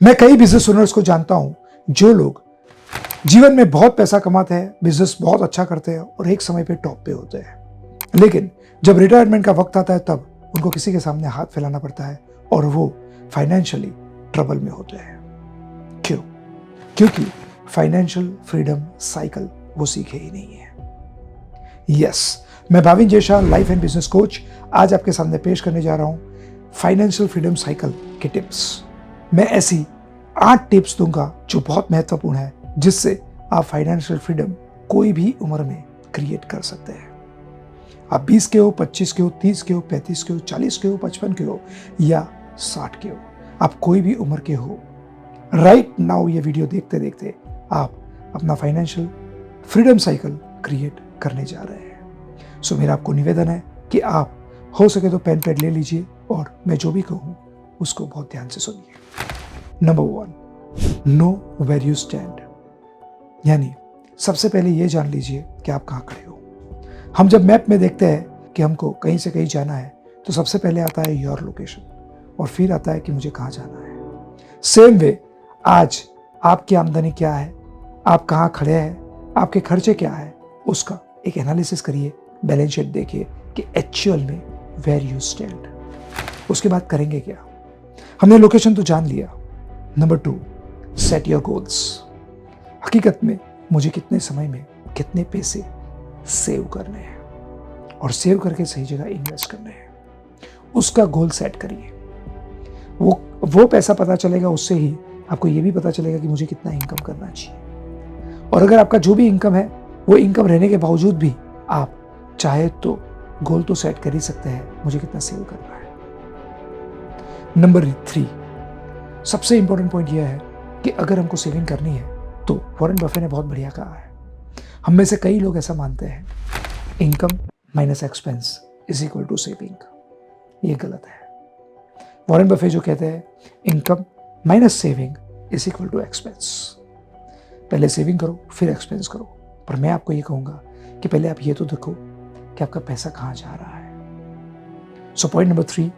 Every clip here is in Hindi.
मैं कई बिजनेस ओनर्स को जानता हूं जो लोग जीवन में बहुत पैसा कमाते हैं, बिजनेस बहुत अच्छा करते हैं और एक समय पे टॉप पे होते हैं, लेकिन जब रिटायरमेंट का वक्त आता है तब उनको किसी के सामने हाथ फैलाना पड़ता है और वो फाइनेंशियली ट्रबल में होते हैं। क्यों? क्योंकि फाइनेंशियल फ्रीडम साइकिल वो सीखे ही नहीं है। यस, मैं Bhavin Jaisha, life and business coach, आज आपके सामने पेश करने जा रहा हूं फाइनेंशियल फ्रीडम साइकिल के टिप्स। मैं ऐसी 8 टिप्स दूंगा जो बहुत महत्वपूर्ण है, जिससे आप फाइनेंशियल फ्रीडम कोई भी उम्र में क्रिएट कर सकते हैं। आप 20 के हो, 25 के हो, 30 के हो, 35 के हो, 40 के हो, 55 के हो या 60 के हो, आप कोई भी उम्र के हो, राइट नाउ ये वीडियो देखते देखते आप अपना फाइनेंशियल फ्रीडम साइकिल क्रिएट करने जा रहे हैं। सो मेरा आपको निवेदन है कि आप हो सके तो पेन पैड ले लीजिए और मैं जो भी कहूँ उसको बहुत ध्यान से सुनिए। Number 1, know where you stand. यानी सबसे पहले ये जान लीजिए कि आप कहाँ खड़े हो। हम जब मैप में देखते हैं कि हमको कहीं से कहीं जाना है तो सबसे पहले आता है योर लोकेशन और फिर आता है कि मुझे कहाँ जाना है। सेम वे आज आपकी आमदनी क्या है, आप कहाँ खड़े हैं, आपके खर्चे क्या है, उसका एक एनालिसिस करिए, बैलेंस शीट देखिए कि एक्चुअल में वेयर यू स्टैंड। उसके बाद करेंगे क्या? हमने लोकेशन तो जान लिया। Number 2, set your goals. हकीकत में मुझे कितने समय में कितने पैसे सेव करने हैं और सेव करके सही जगह इन्वेस्ट करने हैं, उसका गोल सेट करिए। वो पैसा पता चलेगा, उससे ही आपको ये भी पता चलेगा कि मुझे कितना इनकम करना चाहिए। और अगर आपका जो भी इनकम है वो इनकम रहने के बावजूद भी आप चाहे तो गोल तो सेट कर ही सकते हैं, मुझे कितना सेव करना है। नंबर 3, सबसे इंपॉर्टेंट पॉइंट यह है कि अगर हमको सेविंग करनी है तो वॉरेन बफे ने बहुत बढ़िया कहा है। हम में से कई लोग ऐसा मानते हैं, income minus expense is equal to saving. ये गलत है। वॉरेन बफे जो कहते हैं, income minus saving is equal to expense. पहले सेविंग करो फिर एक्सपेंस करो, पर मैं आपको ये कहूंगा कि पहले आप ये तो देखो कि आपका पैसा कहाँ जा रहा है। So point number 3,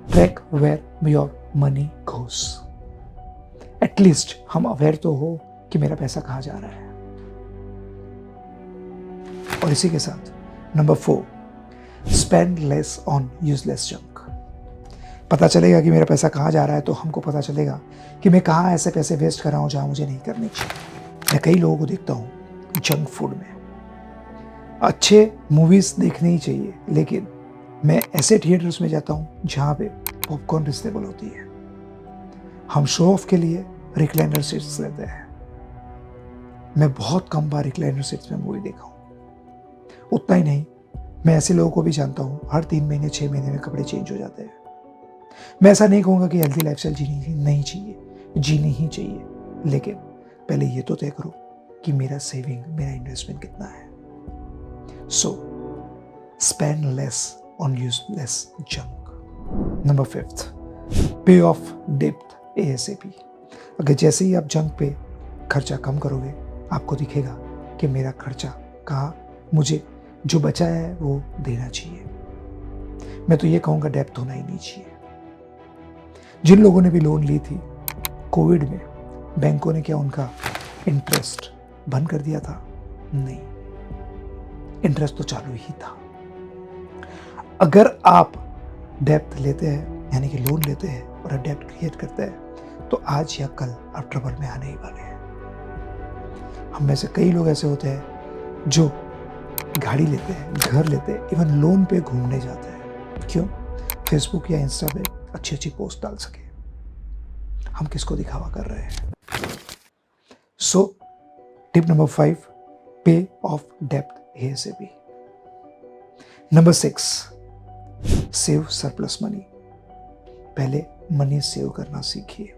track where your money goes. At least हम अवेयर तो हो कि मेरा पैसा कहाँ जा रहा है। और इसी के साथ number 4, spend less on useless junk. पता चलेगा कि मेरा पैसा कहाँ जा रहा है तो हमको पता चलेगा कि मैं कहाँ ऐसे पैसे वेस्ट कर रहा हूँ जहाँ मुझे नहीं करने चाहिए। मैं कई लोगों को देखता हूँ जंक फूड में। अच्छे मूवीज देखने ही चाहिए, लेकिन मैं ऐसे थिएटर्स में जाता हूँ जहाँ पे पॉपकॉर्न रिजनेबल होती है। हम शो ऑफ के लिए रिक्लाइनर सीट्स लेते हैं। मैं बहुत कम बार रिक्लाइनर सीट्स में मूवी देखा हूँ। उतना ही नहीं, मैं ऐसे लोगों को भी जानता हूँ हर 3 महीने 6 महीने में कपड़े चेंज हो जाते हैं। मैं ऐसा नहीं कहूँगा कि हेल्थी लाइफस्टाइल जीनी ही चाहिए, लेकिन पहले ये तो तय करो कि मेरा सेविंग, मेरा इन्वेस्टमेंट कितना है। So spend less on useless junk. Number 5, pay of डेब्ट ASAP। अगर जैसे ही आप जंक पे खर्चा कम करोगे, आपको दिखेगा कि मेरा खर्चा कहाँ, मुझे जो बचा है वो देना चाहिए। मैं तो ये कहूँगा डेब्ट होना ही नहीं चाहिए। जिन लोगों ने भी लोन ली थी कोविड में, बैंकों ने क्या उनका इंटरेस्ट बंद कर दिया था? नहीं, इंटरेस्ट तो चालू ही था। अगर आप डेब्ट लेते हैं, यानी कि लोन लेते हैं और डेब्ट क्रिएट करते हैं, तो आज या कल आप ट्रबल में आने ही वाले हैं। हम में से कई लोग ऐसे होते हैं जो गाड़ी लेते हैं, घर लेते हैं, इवन लोन पे घूमने जाते हैं। क्यों? फेसबुक या इंस्टा पे अच्छी अच्छी पोस्ट डाल सके। हम किसको दिखावा कर रहे हैं? So tip number 5, pay of डेब्ट ASAP। Number 6, save surplus money. पहले मनी सेव करना सीखिए।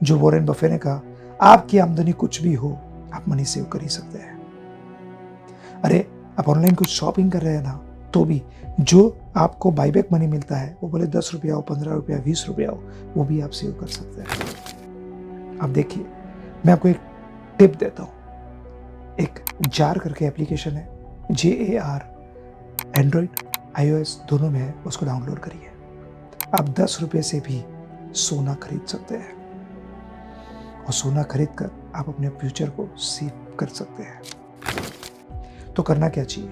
जो वॉरेन बफे ने कहा, आपकी आमदनी कुछ भी हो, आप मनी सेव कर ही सकते हैं। अरे आप ऑनलाइन कुछ शॉपिंग कर रहे हैं ना, तो भी जो आपको बाईबैक मनी मिलता है, वो बोले 10 रुपया हो, 15 रुपया, 20 रुपया हो, वो भी आप सेव कर सकते हैं। अब देखिए, मैं आपको एक टिप देता हूँ। एक जार करके एप्लीकेशन है, JAR, एंड्रॉइड iOS दोनों में है, उसको डाउनलोड करिए। आप 10 रुपये से भी सोना खरीद सकते हैं। और सोना खरीद कर आप अपने फ्यूचर को सेव कर सकते हैं। तो करना क्या चाहिए?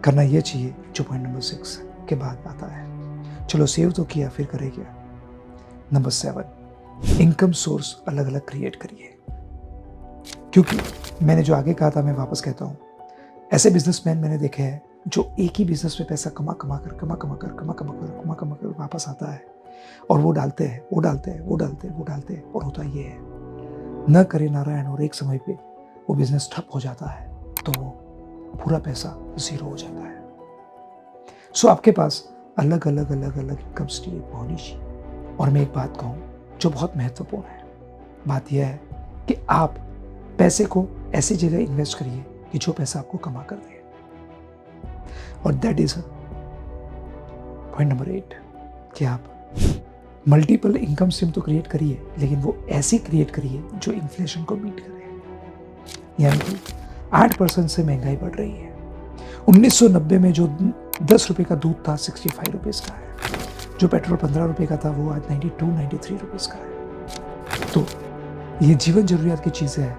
करना ये चाहिए जो पॉइंट नंबर 6 के बाद आता है। चलो सेव तो किया, फिर करें क्या? नंबर 7, इनकम सोर्स अलग अलग क्रिएट करिए। क्योंकि मैंने जो आगे कहा था, मैं वापस कहता हूँ, ऐसे बिजनेसमैन मैंने देखे हैं जो एक ही बिजनेस में पैसा कमा कमा कर वापस आता है और वो डालते हैं और होता ये है, न करे नारायण, और एक समय पे वो बिजनेस ठप हो जाता है तो वो पूरा पैसा जीरो हो जाता है। सो आपके पास अलग अलग इनकम स्ट्रीम होनी चाहिए। और मैं एक बात कहूँ जो बहुत महत्वपूर्ण है, बात यह है कि आप पैसे को ऐसी जगह इन्वेस्ट करिए कि जो पैसा आपको कमा कर दे। और दैट इज पॉइंट नंबर 8 कि आप मल्टीपल इनकम स्ट्रीम तो क्रिएट करिए, लेकिन वो ऐसी क्रिएट करिए जो इन्फ्लेशन को बीट करे। यानी कि 8% से महंगाई बढ़ रही है। 1990 में जो 10 रुपए का दूध था 65 रुपीज़ का है, जो पेट्रोल 15 रुपए का था वो आज 92-93 रुपीज़ का है। तो ये जीवन जरूरियात की चीज़ें हैं।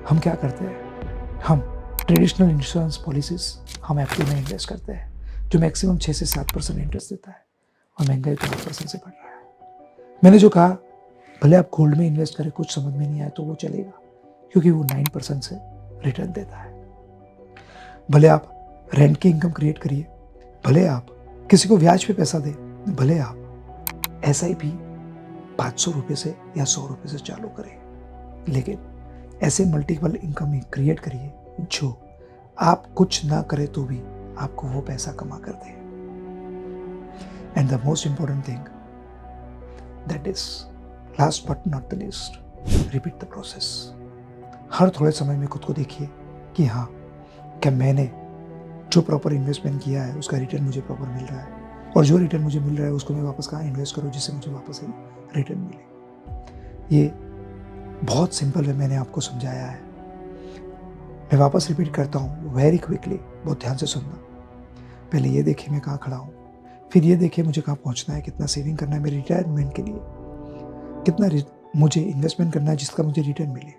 हम क्या करते हैं? हम ट्रेडिशनल इंश्योरेंस पॉलिसीज हम एफडी में इन्वेस्ट करते हैं जो मैक्सिमम 6 से 7% इंटरेस्ट देता है, और महंगाई तो 8% से बढ़ रहा है। मैंने जो कहा, भले आप गोल्ड में इन्वेस्ट करें, कुछ समझ में नहीं आए तो वो चलेगा, क्योंकि वो 9% से रिटर्न देता है। भले आप रेंट की इनकम क्रिएट करिए, भले आप किसी को ब्याज पे पैसा दें, भले आप SIP 500 रुपये से या 100 रुपये से चालू करें, लेकिन ऐसे मल्टीपल इनकम क्रिएट करिए जो आप कुछ ना करें तो भी आपको वो पैसा कमा कर दे। And the most important thing that is, last but not the least, repeat the process. हर थोड़े समय में खुद को देखिए कि हाँ, क्या मैंने जो प्रॉपर इन्वेस्टमेंट किया है उसका रिटर्न मुझे प्रॉपर मिल रहा है, और जो रिटर्न मुझे मिल रहा है उसको मैं वापस कहाँ इन्वेस्ट करूँ जिससे मुझे वापस रिटर्न मिले। ये बहुत सिंपल है, मैंने आपको समझाया है। मैं वापस रिपीट करता हूँ वेरी क्विकली, बहुत ध्यान से सुनना। पहले ये देखिए मैं कहाँ खड़ा हूँ, फिर ये देखिए मुझे कहाँ पहुँचना है, कितना सेविंग करना है मेरे रिटायरमेंट के लिए, कितना मुझे इन्वेस्टमेंट करना है जिसका मुझे रिटर्न मिले।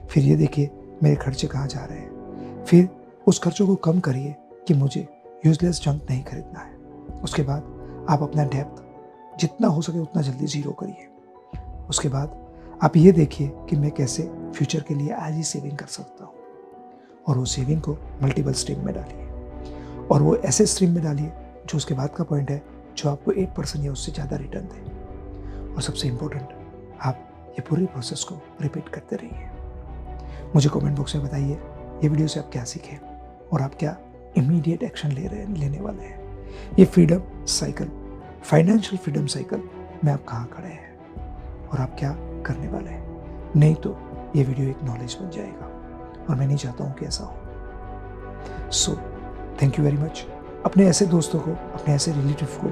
फिर ये देखिए मेरे खर्चे कहाँ जा रहे हैं, फिर उस खर्चों को कम करिए कि मुझे यूजलेस जंक नहीं खरीदना है। उसके बाद आप अपना डेप्थ जितना हो सके उतना जल्दी जीरो करिए। उसके बाद आप ये देखिए कि मैं कैसे फ्यूचर के लिए आज ही सेविंग कर सकता हूँ, और वो सेविंग को मल्टीपल स्ट्रीम में डालिए, और वो ऐसे स्ट्रीम में डालिए जो उसके बाद का पॉइंट है जो आपको 8% या उससे ज़्यादा रिटर्न दे। और सबसे इम्पोर्टेंट, आप ये पूरी प्रोसेस को रिपीट करते रहिए। मुझे कमेंट बॉक्स में बताइए ये वीडियो से आप क्या सीखे और आप क्या इमीडिएट एक्शन लेने वाले हैं। ये freedom cycle, financial freedom cycle में आप कहाँ खड़े हैं और आप क्या करने वाले हैं। नहीं तो ये वीडियो एक नॉलेज बन जाएगा, और मैं नहीं चाहता हूँ कि ऐसा हो। So thank you very much. अपने ऐसे दोस्तों को, अपने ऐसे रिलेटिव को,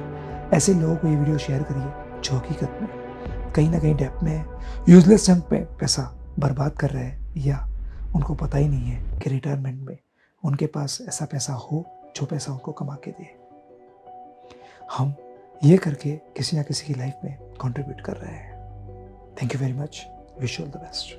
ऐसे लोगों को ये वीडियो शेयर करिए जो हकीकत में कहीं ना कहीं डेप्थ में, यूजलेस जंक पे पैसा बर्बाद कर रहे हैं, या उनको पता ही नहीं है कि रिटायरमेंट में उनके पास ऐसा पैसा हो जो पैसा उनको कमा के दे। हम ये करके किसी ना किसी की लाइफ में कंट्रीब्यूट कर रहे हैं। Thank you very much. Wish you all the best.